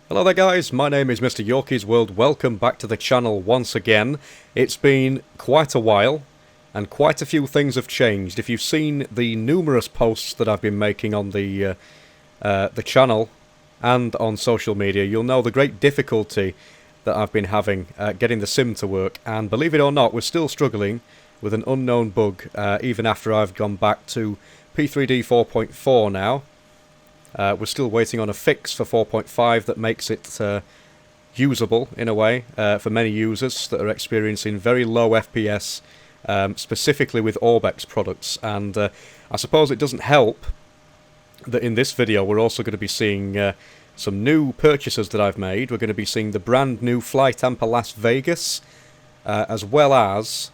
Hello there guys, my name is MrYorkiesWorld. Welcome back to the channel once again. It's been quite a while and quite a few things have changed. If you've seen the numerous posts that I've been making on the channel and on social media, you'll know the great difficulty that I've been having getting the sim to work, and believe it or not, we're still struggling with an unknown bug even after I've gone back to P3D 4.4 now. We're still waiting on a fix for 4.5 that makes it usable, in a way, for many users that are experiencing very low FPS, specifically with Orbex products. And I suppose it doesn't help that in this video we're also going to be seeing some new purchases that I've made. We're going to be seeing the brand new FlyTampa Las Vegas, as well as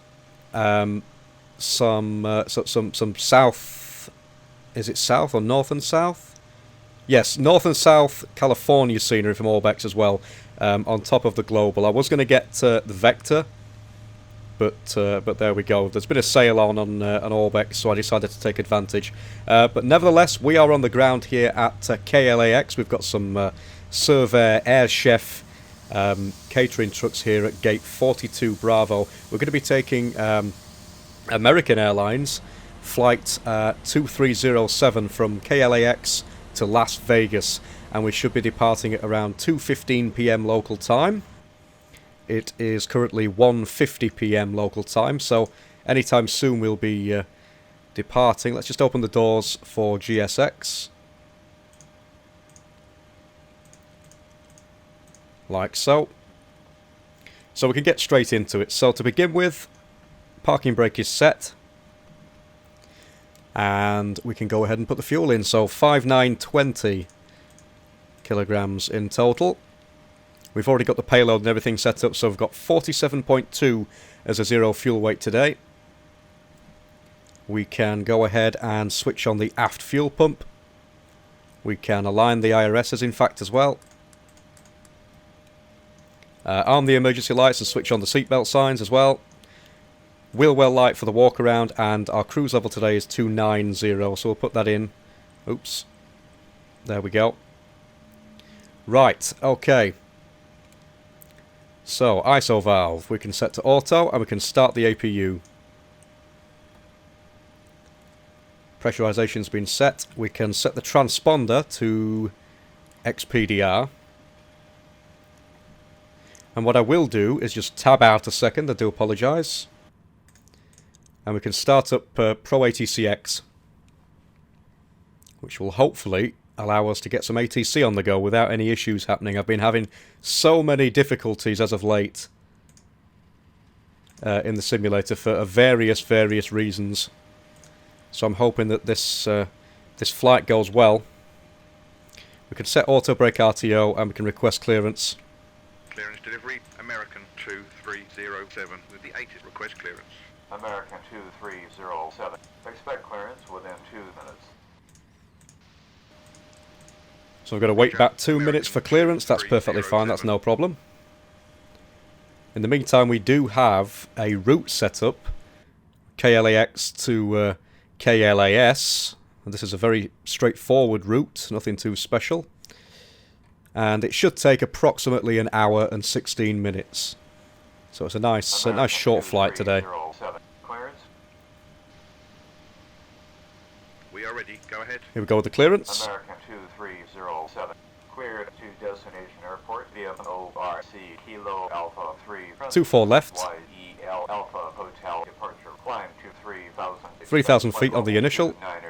some south... Is it south or north and south? Yes, North and South California scenery from Orbex as well, on top of the global. I was going to get the Vector, but there we go. There's been a sale on Orbex, so I decided to take advantage. But nevertheless, we are on the ground here at KLAX. We've got some Surveyor Air Chef catering trucks here at Gate 42 Bravo. We're going to be taking American Airlines Flight 2307 from KLAX to Las Vegas, and we should be departing at around 2:15 PM local time. It is currently 1:50 PM local time, so anytime soon we'll be departing. Let's just open the doors for GSX. Like so. So we can get straight into it. So to begin with, parking brake is set. And we can go ahead and put the fuel in. So 5920 kilograms in total. We've already got the payload and everything set up, so we've got 47.2 as a zero fuel weight today. We can go ahead and switch on the aft fuel pump. We can align the IRSs in fact as well. Arm the emergency lights and switch on the seatbelt signs as well. Wheel well light for the walk around, and our cruise level today is 290, so we'll put that in. Oops. There we go. Right, okay. So, ISO valve, we can set to auto, and we can start the APU. Pressurization's been set. We can set the transponder to XPDR. And what I will do is just tab out a second, I do apologise. And we can start up Pro ATCX, which will hopefully allow us to get some ATC on the go without any issues happening. I've been having so many difficulties as of late in the simulator for various reasons. So I'm hoping that this flight goes well. We can set auto brake RTO and we can request clearance. Clearance delivery, American 2307 with the 80th request clearance. American 2307. Expect clearance within 2 minutes. So we've got to wait back 2 minutes for clearance. That's perfectly fine, that's no problem. In the meantime, we do have a route set up, KLAX to KLAS. And this is a very straightforward route, nothing too special. And it should take approximately an hour and 16 minutes. So it's a nice short flight today. We are ready. Go ahead. Here we go with the clearance. American 2307. Cleared to destination airport via ORC Kilo Alpha 3. 24 left. YEL Alpha Hotel departure. Climb to 3,000. 3,000 feet on the initial. 90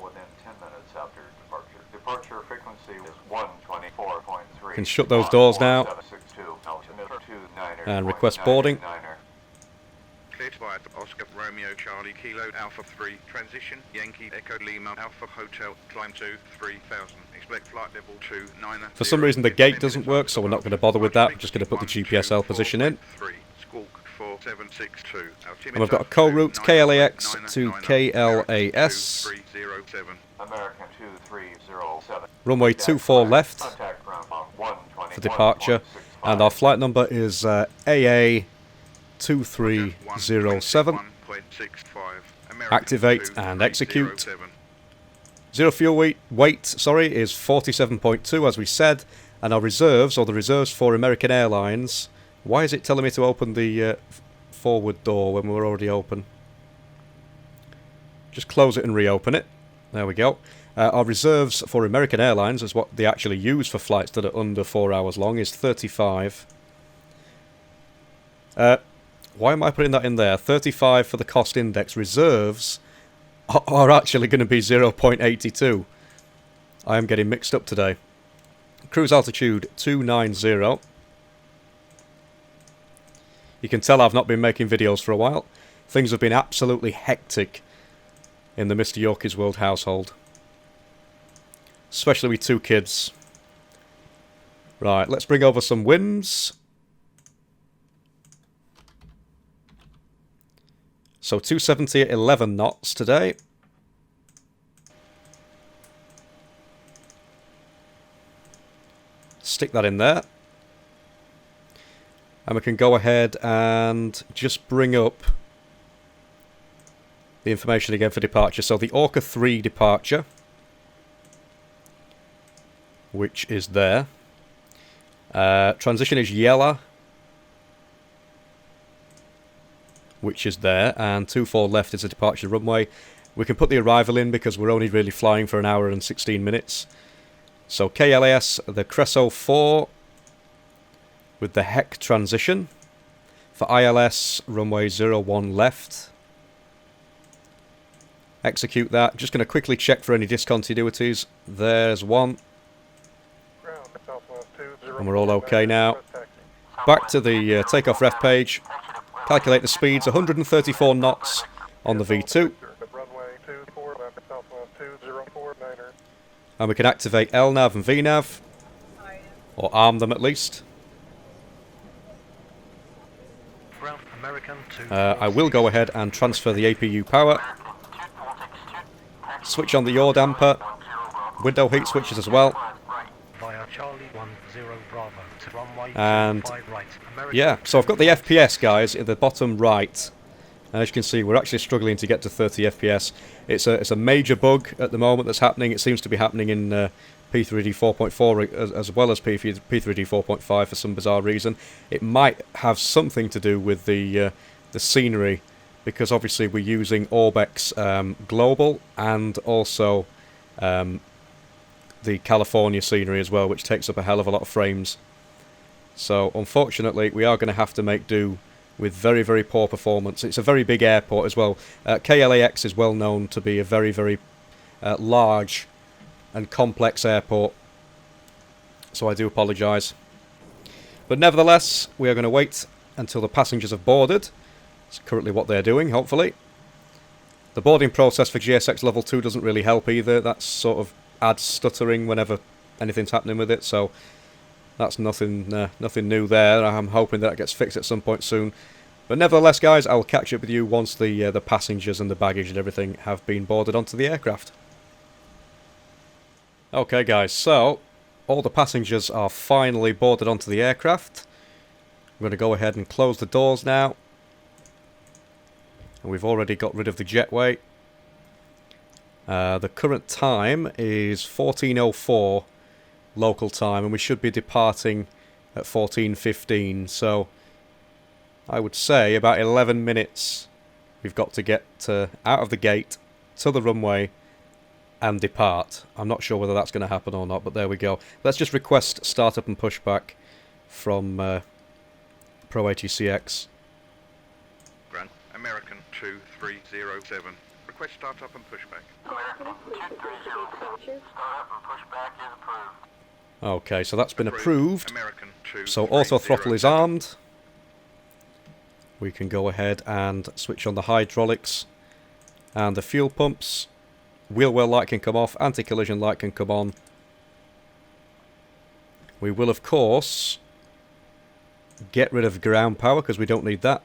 within 10 minutes after departure. Departure frequency is 124.3. Can shut those doors now. And request boarding. Cleared by Oscar Romeo Charlie Kilo Alpha 3 transition Yankee Echo Lima Alpha Hotel climb to 3,000. Expect flight level 29. For some reason the gate doesn't work, so we're not going to bother with that. We're just going to put the GPSL position in. And we've got a co-route KLAX to KLAS. American 2307. Runway 24 left for departure. And our flight number is AA2307. Activate and execute. Zero fuel weight, is 47.2 as we said, And our reserves, or the reserves for American Airlines, why is it telling me to open the forward door when we're already open? Just close it and reopen it. There we go. Our reserves for American Airlines, is what they actually use for flights that are under 4 hours long, is 35. Why am I putting that in there? 35 for the cost index. Reserves are actually going to be 0.82. I am getting mixed up today. Cruise altitude 290. You can tell I've not been making videos for a while. Things have been absolutely hectic in the MrYorkiesWorld household. Especially with 2 kids. Right, let's bring over some winds. So 270 at 11 knots today. Stick that in there. And we can go ahead and just bring up the information again for departure. So the Orca 3 departure, which is there. Transition is Yella, which is there, and 24 left is the departure runway. We can put the arrival in because we're only really flying for an hour and 16 minutes. So KLAS, the Creso 4 with the HEC transition. For ILS, runway 01 left. Execute that. Just going to quickly check for any discontinuities. There's one. And we're all okay now. Back to the takeoff ref page. Calculate the speeds, 134 knots on the V2. And we can activate LNAV and VNAV. Or arm them at least. I will go ahead and transfer the APU power. Switch on the yaw damper. Window heat switches as well. And yeah, so I've got the FPS, guys, in the bottom right. And as you can see, we're actually struggling to get to 30 FPS. It's a major bug at the moment that's happening. It seems to be happening in P3D 4.4 as well as P3D 4.5 for some bizarre reason. It might have something to do with the scenery, because obviously we're using Orbex Global and also the California scenery as well, which takes up a hell of a lot of frames. So unfortunately we are going to have to make do with very, very poor performance. It's a very big airport as well. KLAX is well known to be a very, very large and complex airport, so I do apologise. But nevertheless, we are going to wait until the passengers have boarded. It's currently what they're doing, hopefully. The boarding process for GSX Level 2 doesn't really help either. That sort of adds stuttering whenever anything's happening with it, so that's nothing new there. I'm hoping that gets fixed at some point soon. But nevertheless, guys, I'll catch up with you once the passengers and the baggage and everything have been boarded onto the aircraft. Okay, guys, so all the passengers are finally boarded onto the aircraft. I'm going to go ahead and close the doors now. And we've already got rid of the jetway. The current time is 14:04 local time, and we should be departing at 14:15. So I would say about 11 minutes we've got to get out of the gate to the runway and depart. I'm not sure whether that's going to happen or not, but there we go. Let's just request startup and pushback from Pro ATCX. Grant, American 2307. Request startup and pushback. American 2307. Startup and pushback is approved. Okay, so that's been approved. American So auto throttle is armed. We can go ahead and switch on the hydraulics and the fuel pumps. Wheel well light can come off, anti-collision light can come on. We will, of course, get rid of ground power because we don't need that.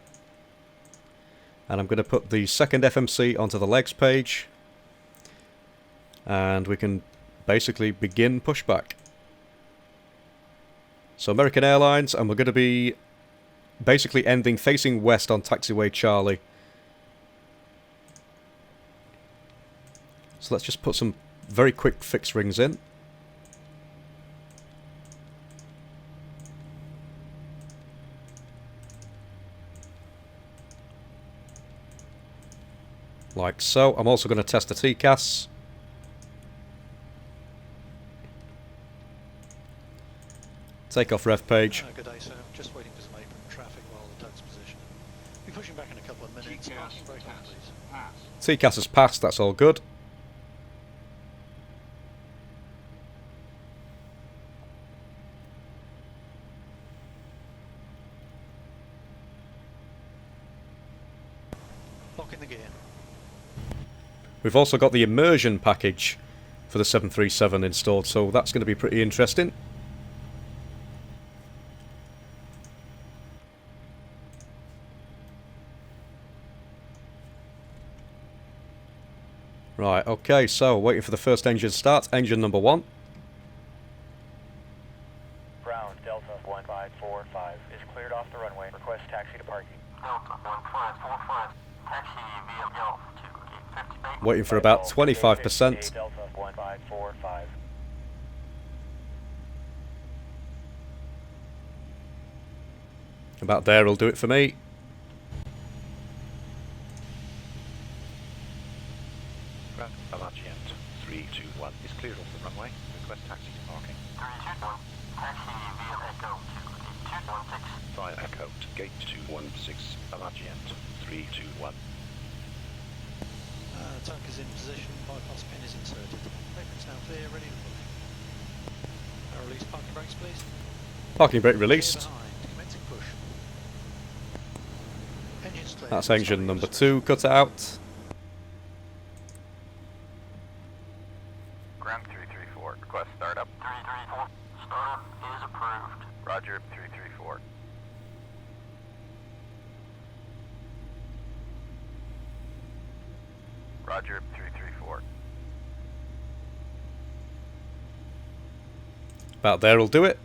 And I'm going to put the second FMC onto the legs page. And we can basically begin pushback. So American Airlines, and we're going to be basically ending facing west on taxiway Charlie. So let's just put some very quick fixed rings in. Like so. I'm also going to test the TCAS. Takeoff rev page. Good day, sir. Just waiting for some apron traffic while the tug's positioning. Be pushing back in a couple of minutes. Parking brake on, please. TCAS has passed, that's all good. Locking the gear. We've also got the immersion package for the 737 installed, so that's going to be pretty interesting. Right, okay, so waiting for the first engine start. Engine number 1. Brown, Delta 1545 is cleared off the runway. Request taxi to parking. Delta 1545, taxi via to 850. Waiting for about 25%. Delta 1545. About there will do it for me. LRGM 321 is cleared off the runway. Request taxi to parking. 321, taxi via Echo to 216. Via Echo to gate 216, LRGM 321. Tank is in position. Bypass pin is inserted. Apron's now clear, ready to push. Release parking brakes, please. Parking brake Clear released. behind. Commencing push. Engine's clear. That's engine number 2 cut out. Ground 334, request startup. 334, startup is approved. Roger, 334. Roger, 334. About there will do it.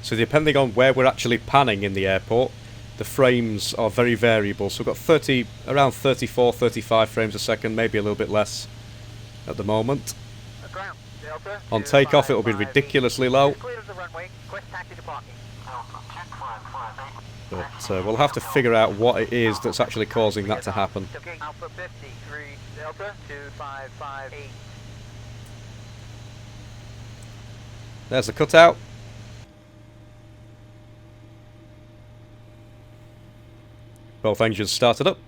So depending on where we're actually panning in the airport, the frames are very variable. So we've got around 34, 35 frames a second, maybe a little bit less at the moment. Ground, Delta. On takeoff, it'll be ridiculously low. Clear of the runway. Request taxi to parking. Delta 2558. But we'll have to figure out what it is that's actually causing that to happen. Alpha 53, Delta 2558. There's the cutout. Both engines started up.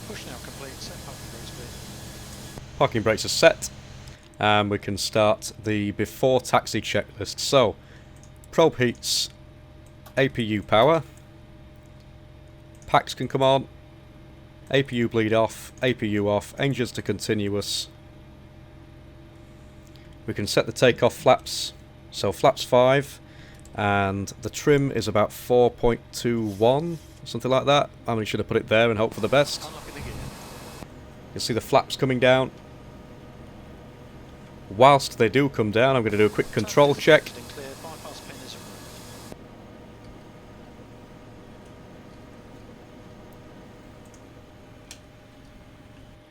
Push now complete. Set parking brakes, please. Parking brakes are set. And we can start the before taxi checklist. So, probe heats, APU power. Packs can come on. APU bleed off, APU off, engines to continuous. We can set the takeoff flaps. So flaps 5. And the trim is about 4.21. Something like that. I mean, should have put it there and hope for the best. Unlocking the gear. You can see the flaps coming down. Whilst they do come down, I'm going to do a quick control check. Clear. Bypass pin is removed.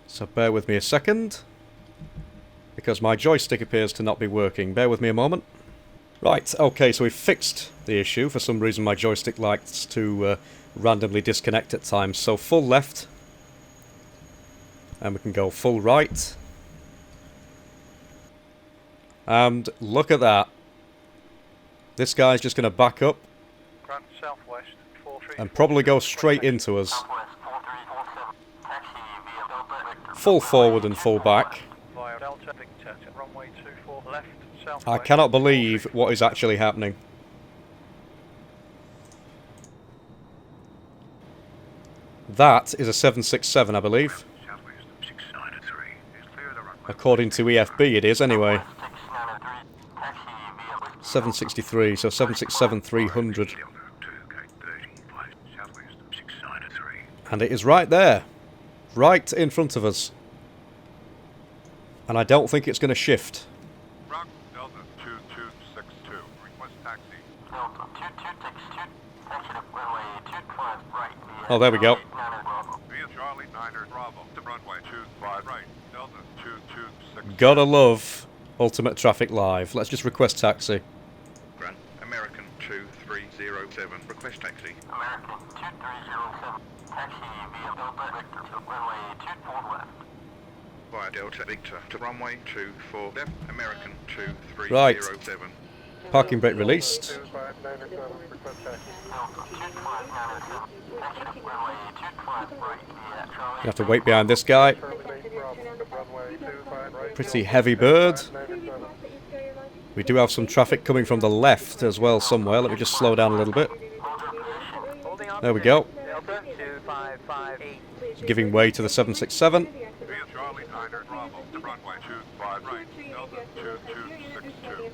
So bear with me a second, because my joystick appears to not be working. Bear with me a moment. Right, okay, so we've fixed the issue. For some reason my joystick likes to randomly disconnect at times. So full left, and we can go full right. And look at that. This guy's just going to back up Ground southwest 43. and probably go straight into us. Southwest 4347, taxi via Delta Victor. Full forward and full back. Via Delta Victor, runway 24 left, southwest. I cannot believe what is actually happening. That is a 767, I believe. Southwest 693 is clear of the runway. According to EFB, it is anyway. 693, taxi via 763, so 767-300. Delta 2, gate 35, southwest 693. And it is right there. Right in front of us. And I don't think it's going to shift. Rock Delta 2262, request taxi. Delta 2262, taxi to runway 25 right via Oh, there we go. 890 Bravo. Via right, Delta 226. Gotta love Ultimate Traffic Live. Let's just request taxi. Grand. American 2307, request taxi. American 2307, taxi via Delta Victor to runway 24 left. Via Delta Victor to runway 24 left, American 2307. Right. Parking brake released. Delta 25907, taxi to runway 25 right via Charlie. You have to wait behind this guy. Pretty heavy bird. We do have some traffic coming from the left as well somewhere. Let me just slow down a little bit. There we go. Delta 2558. Giving way to the 767. Via Charlie Niner Bravo to runway 25 right, Delta 2262.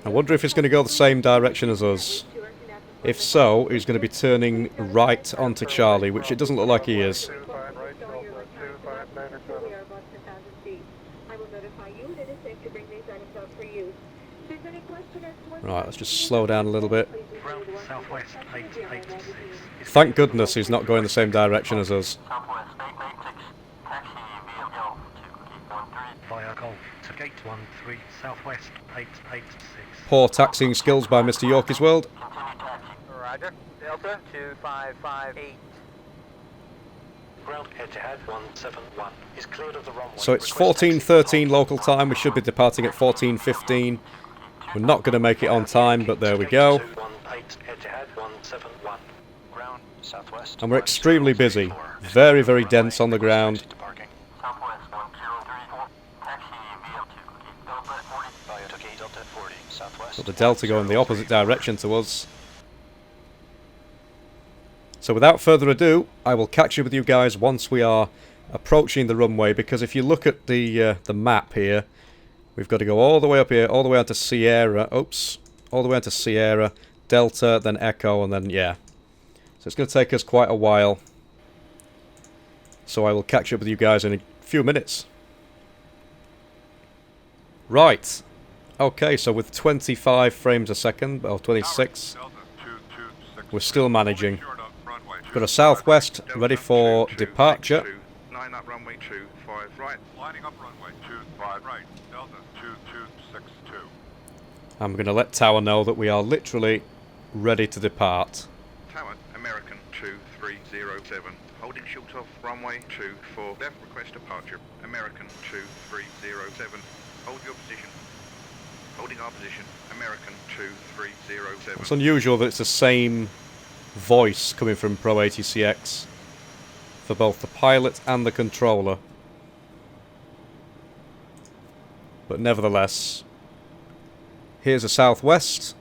I wonder if it's going to go the same direction as us. If so, he's going to be turning right onto Charlie, which it doesn't look like he is. Right, let's just slow down a little bit. Southwest 886. Thank goodness he's not going the same direction as us. Southwest 886, taxi via Golf to Gate 13. Via Golf to Gate 13, Southwest 886. Poor taxiing skills by Mr. YorkiesWorld. Continue taxi. Roger. Delta 2558. Ground head-to-head 171 is cleared of the runway. So it's Request taxi. 14:13 local time. We should be departing at 14:15. We're not going to make it on time, but there we go. 218 head-to-head 171. Ground southwest. And we're extremely busy. Very, very dense on the ground. Departing Southwest 1034. Taxi via to Gate Delta 40. via to Gate Delta 40 southwest. Got the Delta going the opposite direction to us. So without further ado, I will catch up with you guys once we are approaching the runway, because if you look at the map here, we've got to go all the way up here, all the way onto Sierra, oops, all the way onto Sierra, Delta, then Echo, and then, yeah. So it's going to take us quite a while. So I will catch up with you guys in a few minutes. Right. Okay, so with 25 frames a second, or 26, Delta 226. we're still managing. Short up runway Got a southwest 25 right, ready for Delta departure. 262. Line up runway 25 right. Lining up runway 25 right, Delta 2262. I'm going to let Tower know that we are literally ready to depart. Tower, American 2307. Holding short off runway 24 left, request departure. American 2307. Hold your position. Holding our position. American 2307. It's unusual that it's the same voice coming from Pro ATCX for both the pilot and the controller. But nevertheless, here's a southwest.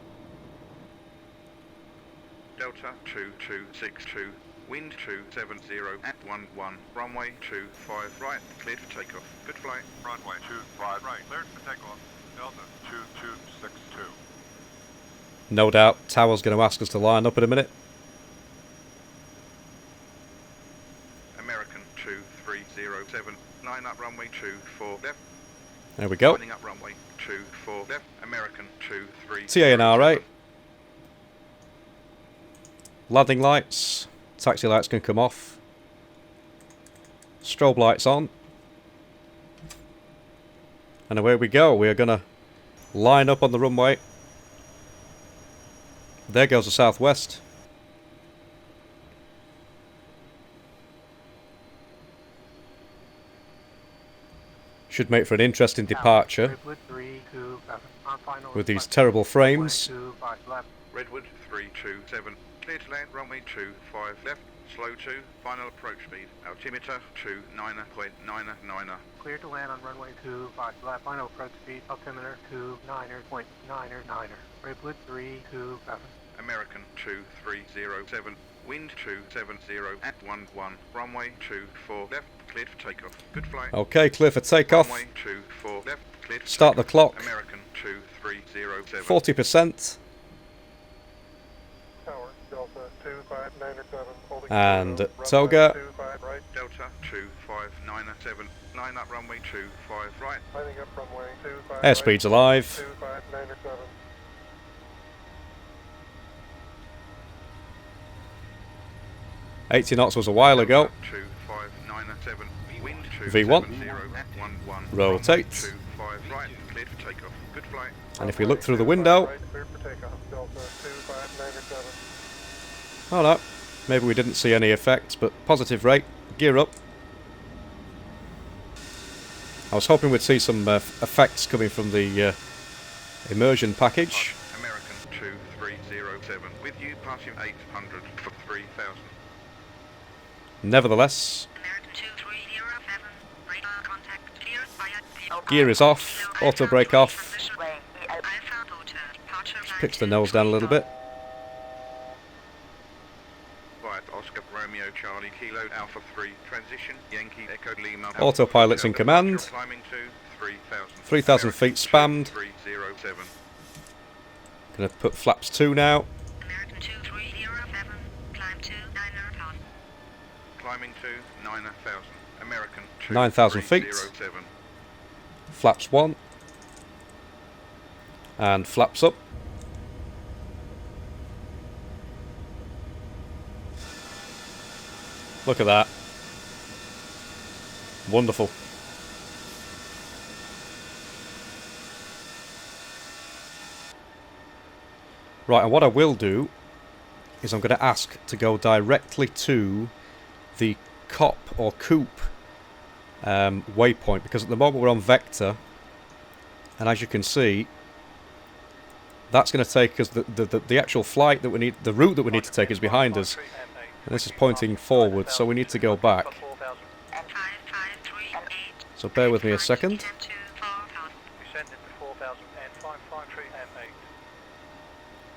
Delta 2262. Wind 270 at 11. Runway 25 right. Cleared for takeoff. Good flight. Runway 25 right. Cleared for takeoff. Delta 2262. No doubt Tower's going to ask us to line up in a minute. American 2307. Line up runway 24 left. There we go. Lining up runway 24 left. American 23. TANR8. Landing lights. Taxi lights can come off. Strobe lights on. And away we go. We are going to line up on the runway. There goes the southwest. Should make for an interesting departure with these terrible frames. Redwood 327. Clear to land runway 25 left. Slow 2. Final approach speed. Altimeter 29.99. Clear to land on runway 25 left. Final approach speed. Altimeter 29.99. Redwood 327. American 2307. Wind 270 at 11. Runway 24 left. Cleared for takeoff. Good flight. Okay, clear for takeoff. Runway 24 left. Cleared for Start the takeoff. clock. American 2307. 40%. Tower, Delta 2597. Holding And zero, Toga. runway 25 right. Delta 2597. Line up runway 25 right. Lining up runway 25 Airspeed's alive. 2597. 80 knots was a while ago. 2597. V1. 7011. Rotate. 25 right, cleared for takeoff. Good flight. And if we look through the window... Oh no, maybe we didn't see any effects, but positive rate. Gear up. I was hoping we'd see some effects coming from the immersion package. American 2307. With you passing 800 for 3000. Nevertheless, American 2307. Radar contact clear via gear is off, auto brake off. Just Pitch the nose down a little bit. Right, Oscar Romeo Charlie Kilo Alpha 3 transition Yankee Echo Lima. Autopilot's in command. Climbing to 3000. 3,000 feet spammed. 307. Gonna put flaps 2 now. American 2307. Climb to 9,000. Climbing to 9,000. American 9,000 feet. 2307. Flaps 1. And flaps up. Look at that. Wonderful. Right, and what I will do is I'm going to ask to go directly to the COP or coupe waypoint, because at the moment we're on vector, and as you can see, that's going to take us the actual flight that we need, the route that we need to take is behind us. And this is pointing forward, so we need to go back. So bear with me a second.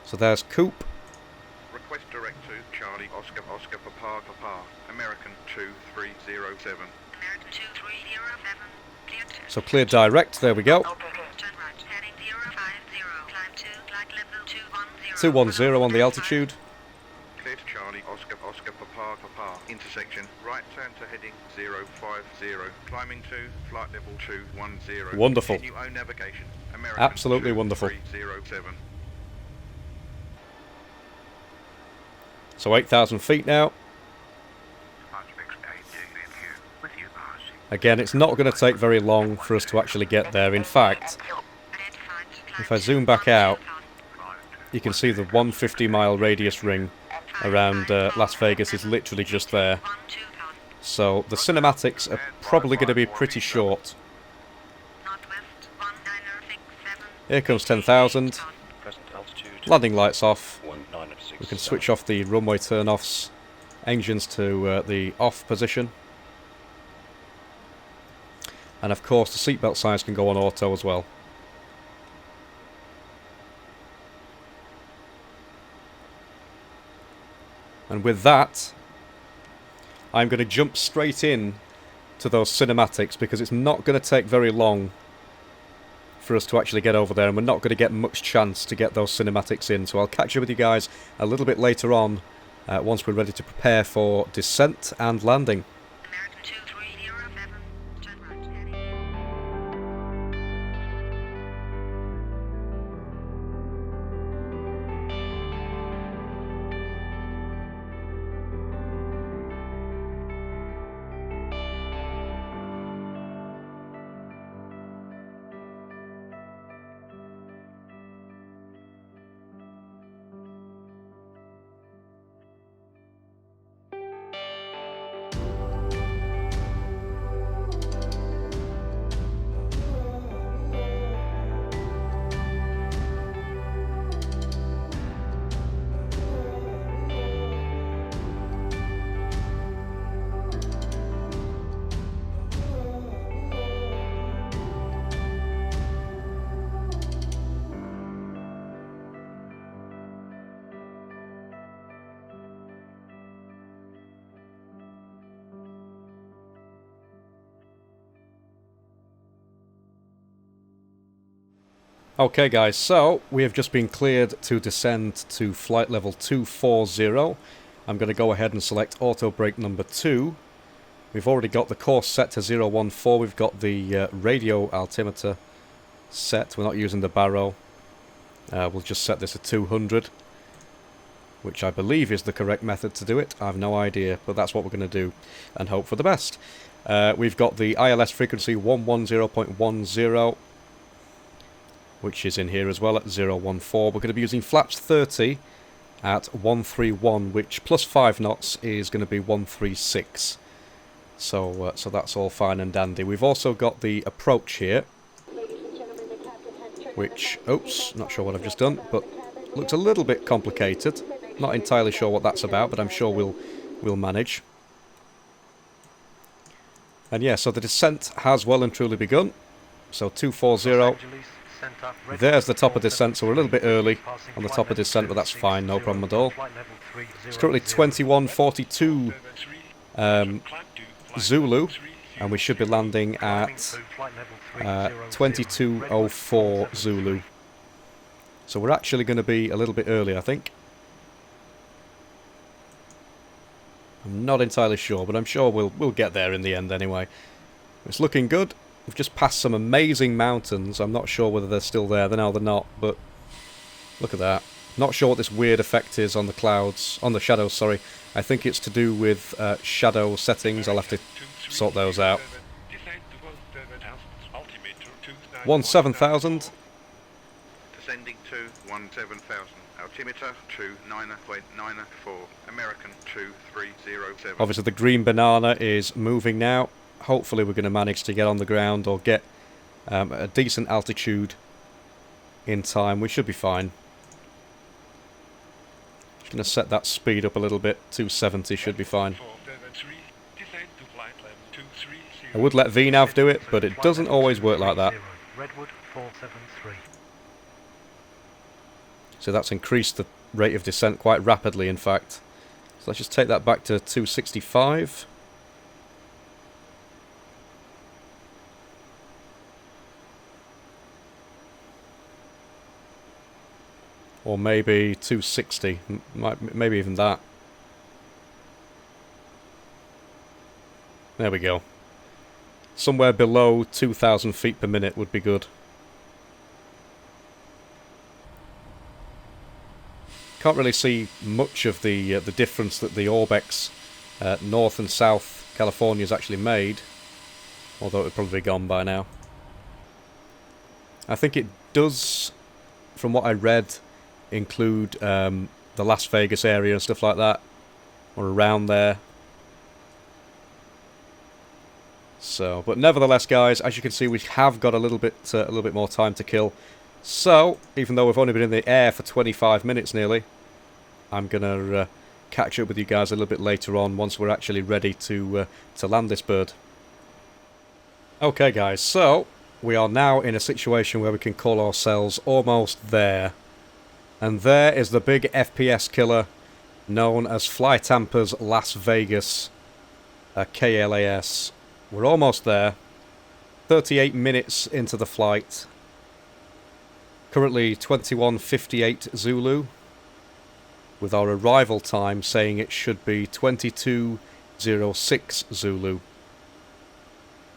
So there's coupe. Request direct to Charlie Oscar Oscar Papa Papa. American 2307. American 2307. Clear to So clear direct, there we go. turn right, heading 050. Climb to flight level 210. 210 on the altitude. Clear to Charlie Oscar Oscar Papa Papa. Intersection right turn to heading 050. Climbing to flight level 210. Wonderful. Continue own navigation. American Absolutely wonderful. 2307. So 8,000 feet now. Again, it's not going to take very long for us to actually get there. In fact, if I zoom back out, you can see the 150-mile radius ring around Las Vegas is literally just there. So the cinematics are probably going to be pretty short. Here comes 10,000. Present altitude. Landing lights off. 1906. We can switch off the runway turn-offs. Engines to the off position. And of course the seatbelt signs can go on auto as well. And with that, I'm going to jump straight in to those cinematics, because it's not going to take very long for us to actually get over there, and we're not going to get much chance to get those cinematics in. So I'll catch up with you guys a little bit later on, once we're ready to prepare for descent and landing. American 2307. Turn right, heading. Okay guys, so we have just been cleared to descend to flight level 240. I'm going to go ahead and select auto brake number 2. We've already got the course set to 014, we've got the radio altimeter set, we're not using the baro. We'll just set this at 200. which I believe is the correct method to do it. I have no idea, but that's what we're going to do, and hope for the best. We've got the ILS frequency 110.10, which is in here as well at 014. We're going to be using flaps 30 at 131, which plus 5 knots is going to be 136. So that's all fine and dandy. We've also got the approach here, which, oops, not sure what I've just done, but looks a little bit complicated. Not entirely sure what that's about, but I'm sure we'll manage. And yeah, so the descent has well and truly begun. So 240. There's the top of descent, so we're a little bit early on the top of descent, but that's fine, no problem at all. It's currently 2142 Zulu, and we should be landing at 2204 Zulu. So we're actually going to be a little bit early, I think. I'm not entirely sure, but I'm sure we'll get there in the end anyway. It's looking good. We've just passed some amazing mountains. I'm not sure whether they're still there. No, they're not, but look at that. Not sure what this weird effect is on the clouds, on the shadows, sorry. I think it's to do with shadow settings. I'll have to sort those out. 17,000. Descending to 17,000. Altimeter 29.94. American 2307. Obviously the green banana is moving now. Hopefully we're going to manage to get on the ground or get a decent altitude in time. We should be fine. Just going to set that speed up a little bit. 270 should be fine. I would let VNAV do it, but it doesn't always work like that. So that's increased the rate of descent quite rapidly, in fact. So let's just take that back to 265. Or maybe 260, maybe even that. There we go. Somewhere below 2,000 feet per minute would be good. Can't really see much of the difference that the Orbex North and South California has actually made, although it would probably be gone by now. I think it does, from what I read, include the Las Vegas area and stuff like that, or around there. So, but nevertheless, guys, as you can see, we have got a little bit more time to kill. So, even though we've only been in the air for 25 minutes nearly, I'm gonna catch up with you guys a little bit later on once we're actually ready to land this bird. Okay, guys, so we are now in a situation where we can call ourselves almost there. And there is the big FPS killer known as FlyTampa Las Vegas, KLAS. We're almost there. 38 minutes into the flight. Currently 21:58 Zulu, with our arrival time saying it should be 22:06 Zulu,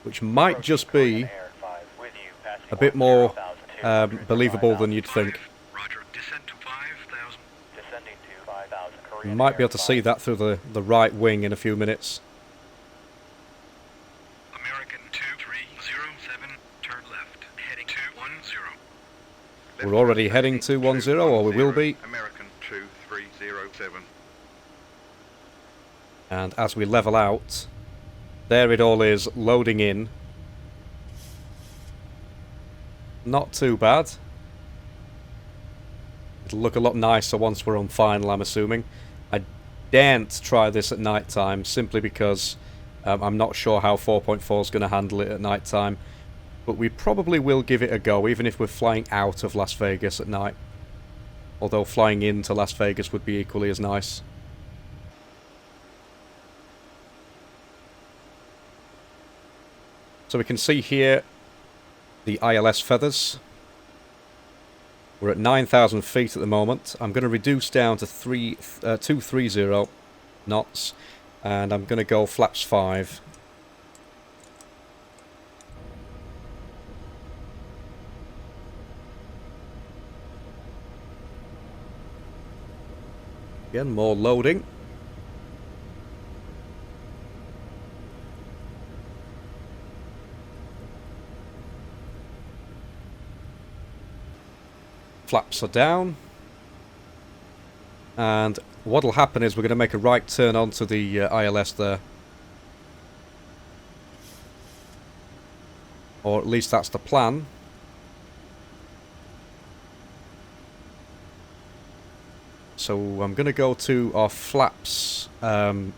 which might just be a bit more believable than you'd think. You might be able to see that through the right wing in a few minutes. American 2307, turn left, heading 210. We're already heading 210, or we will be. American 2307. And as we level out, there it all is, loading in. Not too bad. It'll look a lot nicer once we're on final, I'm assuming. I daren't try this at night time, simply because I'm not sure how 4.4 is going to handle it at night time. But we probably will give it a go, even if we're flying out of Las Vegas at night. Although flying into Las Vegas would be equally as nice. So we can see here the ILS feathers. We're at 9,000 feet at the moment. I'm going to reduce down to 230 knots, and I'm going to go flaps 5. Again, more loading. Flaps are down. And what'll happen is we're going to make a right turn onto the ILS there. Or at least that's the plan. So I'm going to go to our flaps 10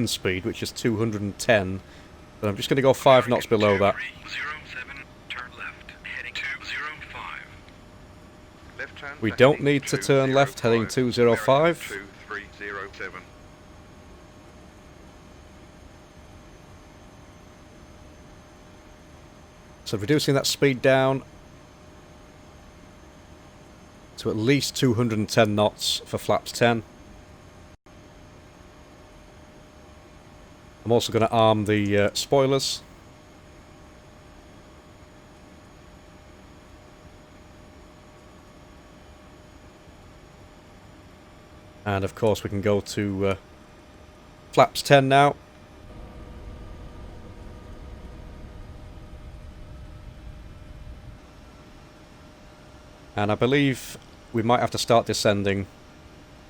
speed, which is 210. But I'm just going to go 5 knots below that. 307, turn left, heading 205. Left turn. We don't need to turn left, heading 205. 2307. So reducing that speed down to at least 210 knots for flaps 10. I'm also going to arm the spoilers. And of course we can go to flaps 10 now. And I believe we might have to start descending.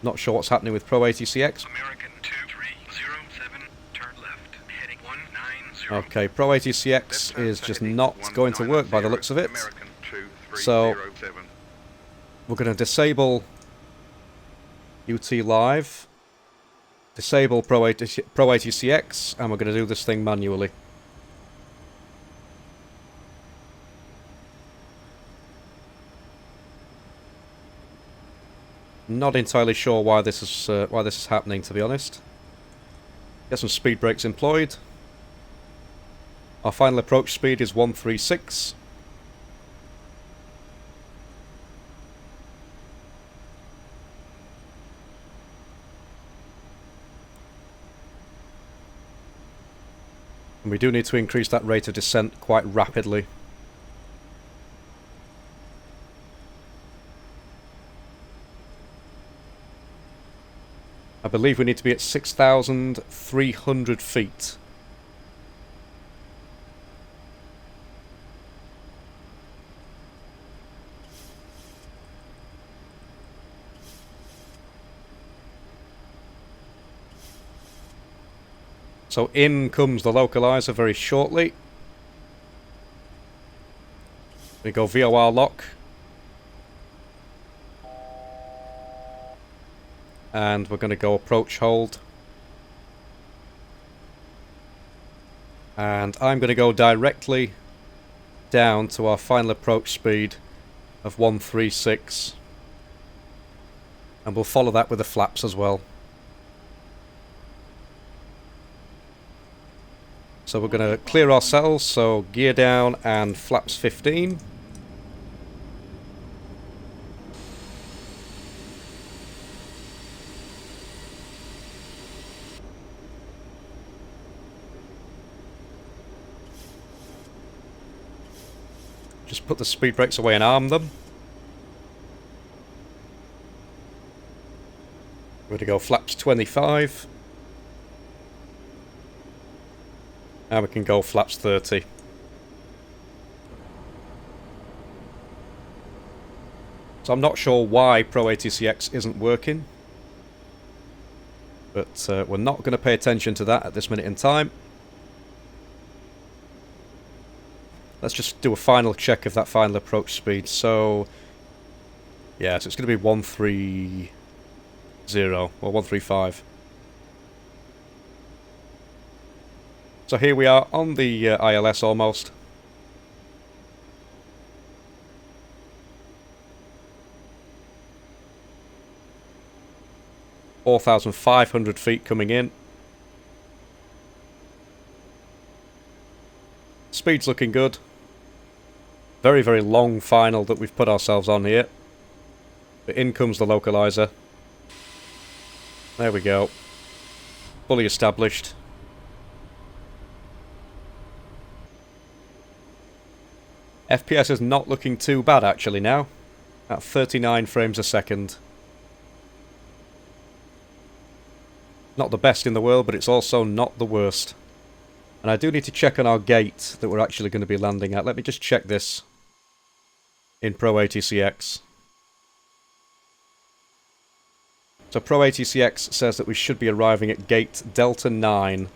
Not sure what's happening with Pro ATCX. American 2307, turn left, heading 190. Okay, Pro ATCX is just not going to work by the looks of it. American So 2307. we're going to disable UT Live, disable Pro ATCX, and we're going to do this thing manually. Not entirely sure why this is happening, to be honest. Get some speed brakes employed. Our final approach speed is 136. And we do need to increase that rate of descent quite rapidly. I believe we need to be at 6,300 feet. So in comes the localizer very shortly. We go VOR lock. And we're going to go approach hold. And I'm going to go directly down to our final approach speed of 136. And we'll follow that with the flaps as well. So we're going to clear ourselves, so gear down and flaps 15. Just put the speed brakes away and arm them. We're going to go flaps 25. And we can go flaps 30. So I'm not sure why Pro ATCX isn't working. But we're not going to pay attention to that at this minute in time. Let's just do a final check of that final approach speed. So, yeah, so it's going to be 130 or 135. So here we are on the ILS almost. (4,500 feet coming in. Speed's looking good. Very, very long final that we've put ourselves on here. But in comes the localizer. There we go. Fully established. FPS is not looking too bad actually now. At 39 frames a second. Not the best in the world, but it's also not the worst. And I do need to check on our gate that we're actually going to be landing at. Let me just check this in Pro ATCX. So Pro ATCX says that we should be arriving at gate Delta 9.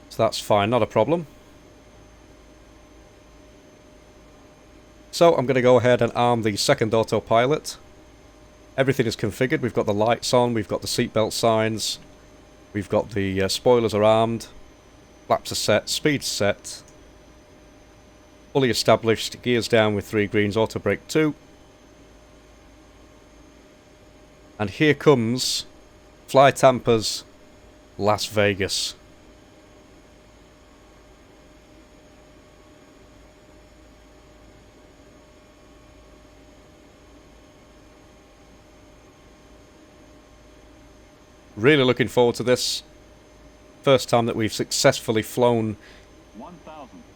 So that's fine, not a problem. So I'm going to go ahead and arm the second autopilot. Everything is configured. We've got the lights on, we've got the seatbelt signs, we've got the spoilers are armed, flaps are set, speed's set, fully established, gears down with 3 greens, auto brake 2. And here comes FlyTampa's Las Vegas. Really looking forward to this. First time that we've successfully flown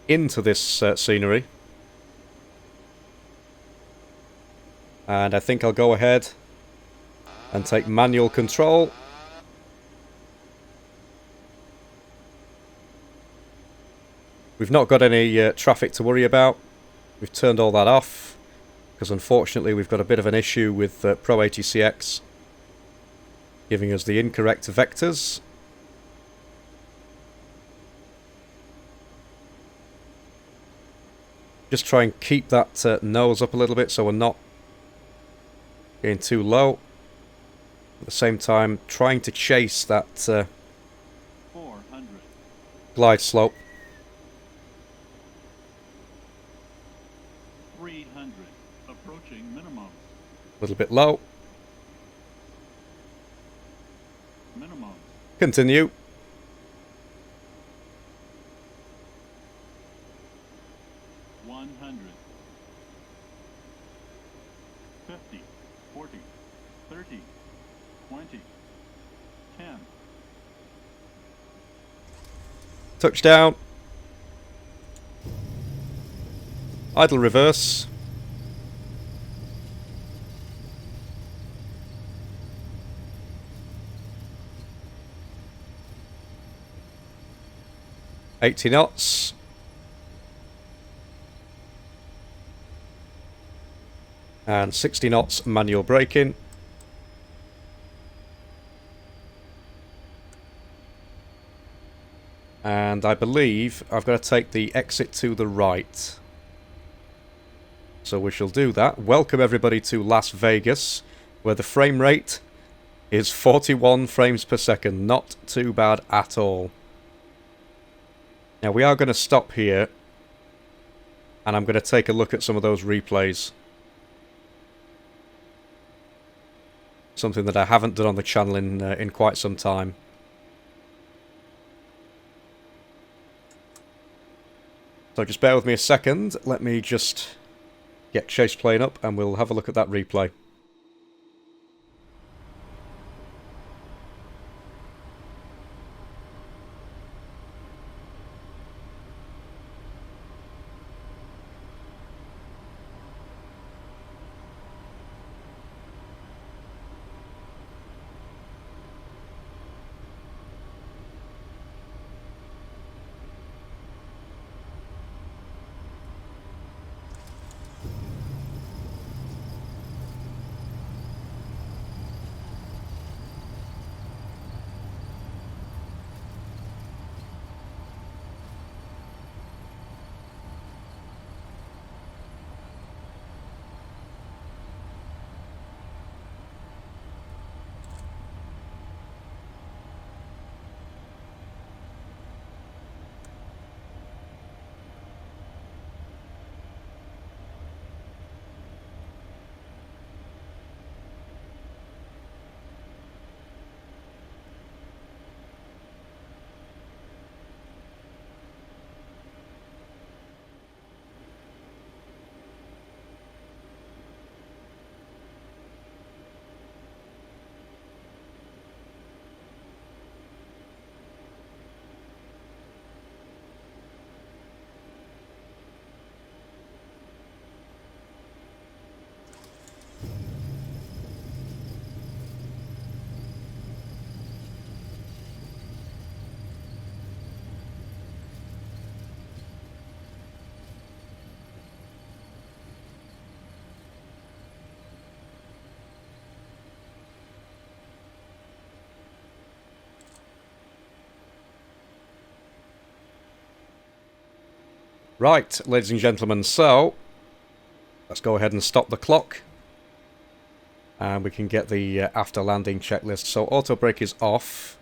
into this scenery. And I think I'll go ahead and take manual control. We've not got any traffic to worry about. We've turned all that off, because unfortunately we've got a bit of an issue with Pro ATCX giving us the incorrect vectors. Just try and keep that nose up a little bit so we're not getting too low. At the same time, trying to chase that 400. glide slope. 300. Approaching minimum. A little bit low. Minimum. Continue. Touchdown. Idle reverse. $80 knots. And 60 knots manual braking. And I believe I've got to take the exit to the right. So we shall do that. Welcome everybody to Las Vegas, where the frame rate is 41 frames per second. Not too bad at all. Now we are going to stop here, and I'm going to take a look at some of those replays. Something that I haven't done on the channel in quite some time. So just bear with me a second. Let me just get Chase Plane up and we'll have a look at that replay. Right, ladies and gentlemen, so let's go ahead and stop the clock. And we can get the after landing checklist. So auto brake is off.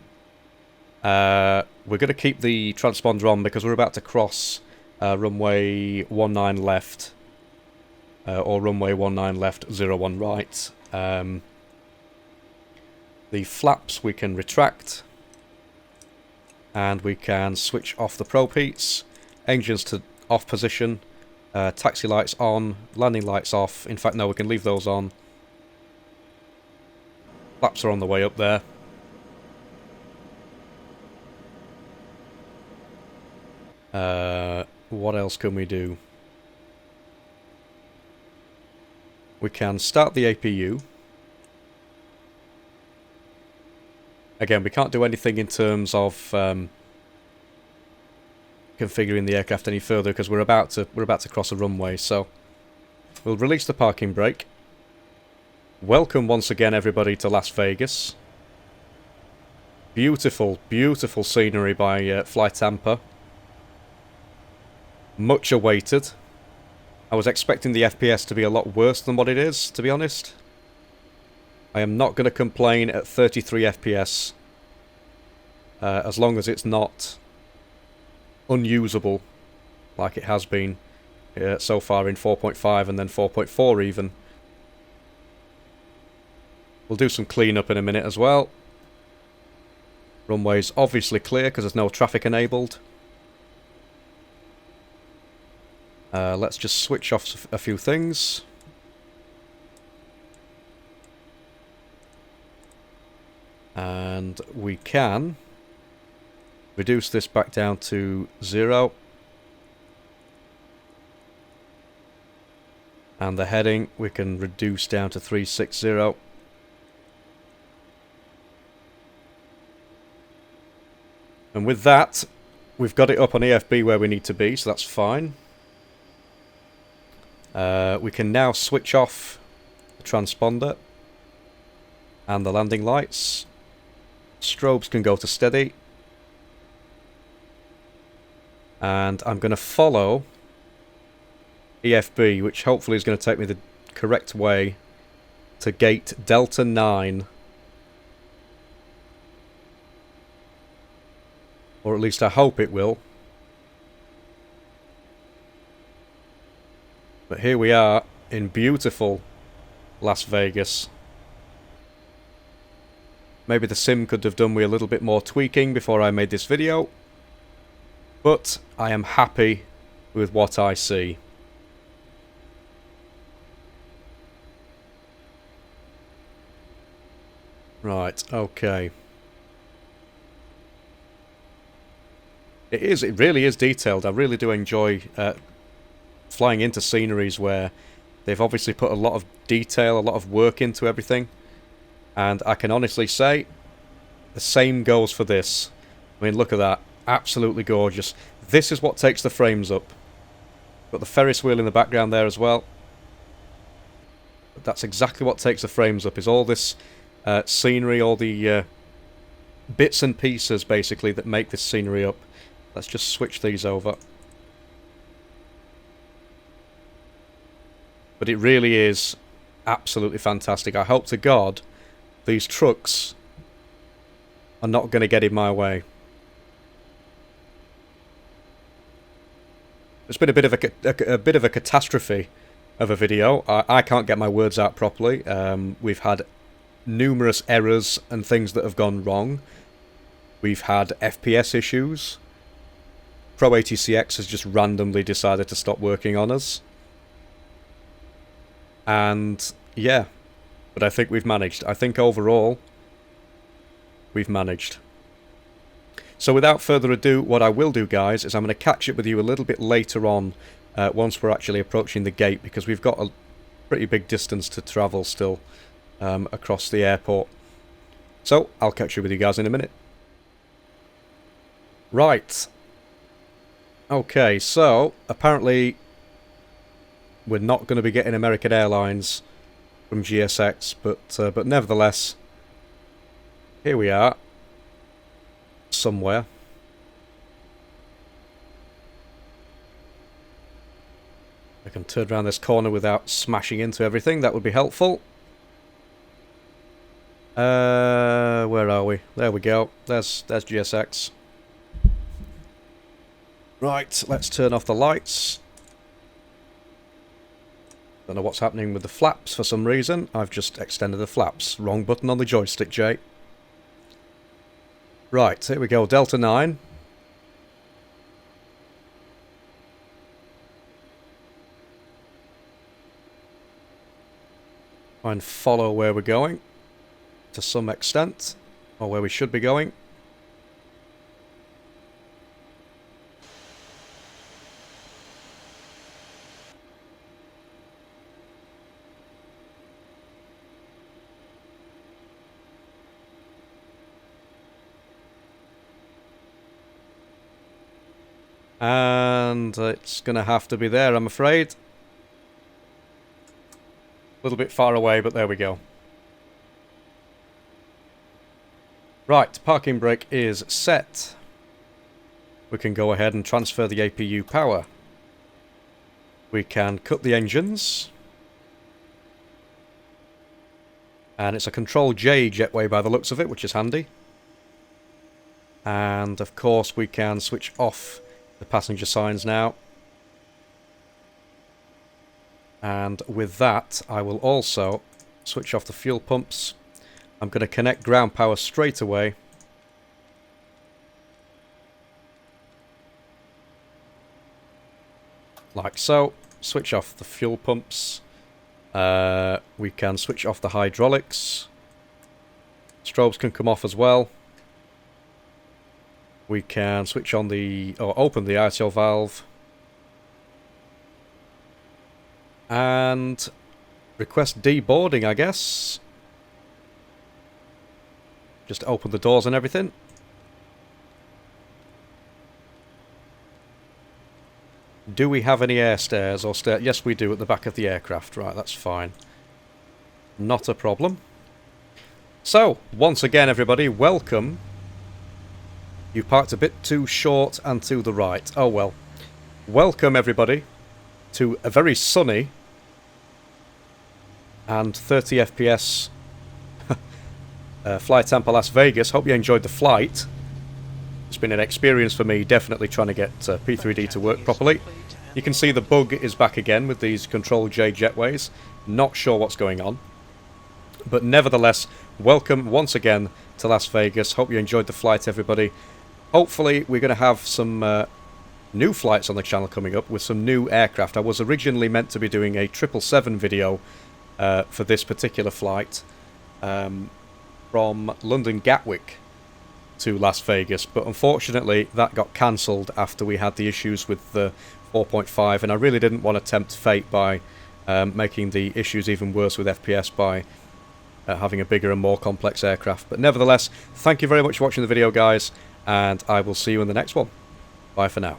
We're going to keep the transponder on because we're about to cross runway 19 left. Or runway 19 left, 01 right. The flaps we can retract. And we can switch off the probe heats. Engines to off position. Taxi lights on. Landing lights off. In fact, no, we can leave those on. Flaps are on the way up there. What else can we do? We can start the APU. Again, we can't do anything in terms of configuring the aircraft any further because we're about to cross a runway. So we'll release the parking brake. Welcome once again, everybody, to Las Vegas. Beautiful, beautiful scenery by FlyTampa. Much awaited. I was expecting the FPS to be a lot worse than what it is, to be honest. I am not going to complain at 33 FPS. As long as it's not unusable, like it has been so far in 4.5 and then 4.4 even. We'll do some cleanup in a minute as well. Runway's obviously clear because there's no traffic enabled. Let's just switch off a few things. And we can reduce this back down to 0. And the heading we can reduce down to 360. And with that, we've got it up on EFB where we need to be, so that's fine. We can now switch off the transponder and the landing lights. Strobes can go to steady. And I'm going to follow EFB, which hopefully is going to take me the correct way to gate Delta 9. Or at least I hope it will. But here we are in beautiful Las Vegas. Maybe the sim could have done with a little bit more tweaking before I made this video. But I am happy with what I see. Right, okay. It really is detailed. I really do enjoy flying into sceneries where they've obviously put a lot of detail, a lot of work into everything. And I can honestly say, the same goes for this. I mean, look at that. Absolutely gorgeous. This is what takes the frames up. Got the Ferris wheel in the background there as well. But that's exactly what takes the frames up, is all this scenery, all the bits and pieces, basically, that make this scenery up. Let's just switch these over. But it really is absolutely fantastic. I hope to God these trucks are not going to get in my way. It's been a bit of a catastrophe of a video. I can't get my words out properly. We've had numerous errors and things that have gone wrong. We've had FPS issues. Pro ATCX has just randomly decided to stop working on us. And yeah, but I think we've managed. I think overall we've managed. So without further ado, what I will do, guys, is I'm going to catch up with you a little bit later on once we're actually approaching the gate, because we've got a pretty big distance to travel still across the airport. So I'll catch up with you guys in a minute. Right. Okay, so apparently we're not going to be getting American Airlines from GSX, but nevertheless, here we are, somewhere. can turn around this corner without smashing into everything. That would be helpful. Where are we? There we go. There's GSX. Right, let's turn off the lights. Don't know what's happening with the flaps for some reason. I've just extended the flaps. Wrong button on the joystick, Jay. Right, here we go. Delta 9. Try and follow where we're going to some extent, or where we should be going. And it's going to have to be there, I'm afraid. A little bit far away, but there we go. Right, parking brake is set. We can go ahead and transfer the APU power. We can cut the engines. And it's a Control J jetway by the looks of it, which is handy. And of course we can switch off the passenger signs now. And with that, I will also switch off the fuel pumps. I'm going to connect ground power straight away. Like so. Switch off the fuel pumps. We can switch off the hydraulics. Strobes can come off as well. We can switch on the, or open the ISO valve. And request deboarding, I guess. Just open the doors and everything. Do we have any air stairs or stair? Yes, we do at the back of the aircraft. Right, that's fine. Not a problem. So, once again, everybody, welcome. You parked a bit too short and to the right. Oh well. Welcome, everybody, to a very sunny and 30 FPS FlyTampa Las Vegas. Hope you enjoyed the flight. It's been an experience for me, definitely trying to get P3D to work properly. You can see the bug is back again with these Control J jetways. Not sure what's going on. But nevertheless, welcome once again to Las Vegas. Hope you enjoyed the flight, everybody. Hopefully we're going to have some new flights on the channel coming up with some new aircraft. I was originally meant to be doing a 777 video for this particular flight from London Gatwick to Las Vegas, but unfortunately that got cancelled after we had the issues with the 4.5, and I really didn't want to tempt fate by making the issues even worse with FPS by having a bigger and more complex aircraft. But nevertheless, thank you very much for watching the video, guys, and I will see you in the next one. Bye for now.